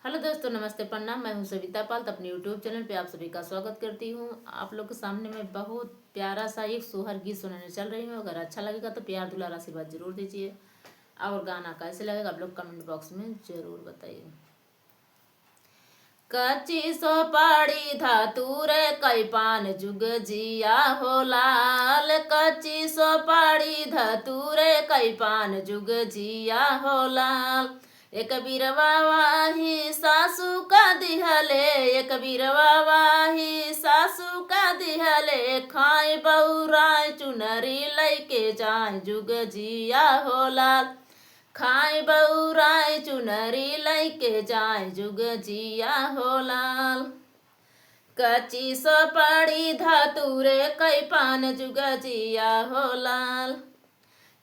Hello दोस्तों, नमस्ते, प्रणाम। मैं हूं सविता पाल। तो अपने यूट्यूब चैनल पे आप सभी का स्वागत करती हूं। आप लोग के सामने मैं बहुत प्यारा सा एक सोहर गीत सुनाने चल रही हूं। अगर अच्छा लगेगा तो प्यार दुलार आशीर्वाद जरूर दीजिए। और गाना कैसे लगेगा आप लोग कमेंट बॉक्स में जरूर बताइए। कच्ची सोपाड़ी धातुरे कई पान जुग जिया हो लाल। कच्ची सोपाड़ी धतूरे कई पान जुग जिया हो लाल। एक बिरवा वाही सासू का दिहले, एक बिरवा वाही सासू का दिहले। खाए बउराय चुनरी लैके जाए जुग जिया हो लाल। खाए बउराय चुनरी लैके जाए जुग जिया हो लाल। कच्ची सोपाड़ी धातुरे कई पान जुग जिया हो लाल।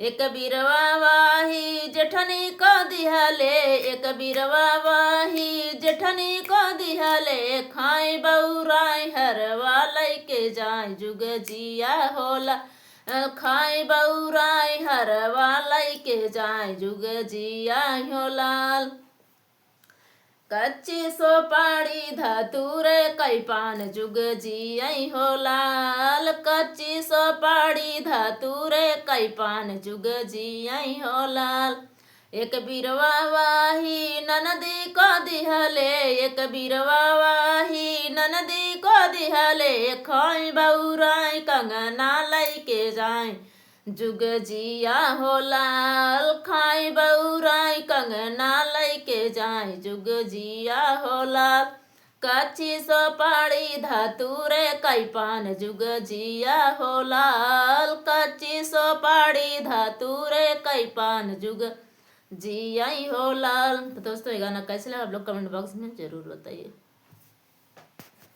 एक बिरवा वाही जेठनी को दिहले, एक बिरवा वाही जेठनी को दिहले। खाए बउराय हरवा लैके जाए जुग जिया होला। खाए बउराय हरवा लैके जाए जुग जिया हो लाल। कच्ची सोपाड़ी धतूरे कई पान जुग जियई हो लाल। कच्ची सोपाड़ी धतूरे कई पान जुग जियई हो लाल। एक बिरवा वाही ननदी को दिहले, एक बिरवा वाही ननदी को दिहले। खाई बउराय कंगना लैके जाए जुग जिया हो लाल। खाई बउराय कंगना लैके जाए जुग जिया हो लाल। कच्ची सोपाड़ी धतूरे कई पान जुग जिया हो लाल। कच्ची सोपाड़ी धतूरे कई पान जुग जिया हो लाल। तो दोस्तों, ये गाना कैसे लगा आप लोग कमेंट बॉक्स में जरूर बताइए।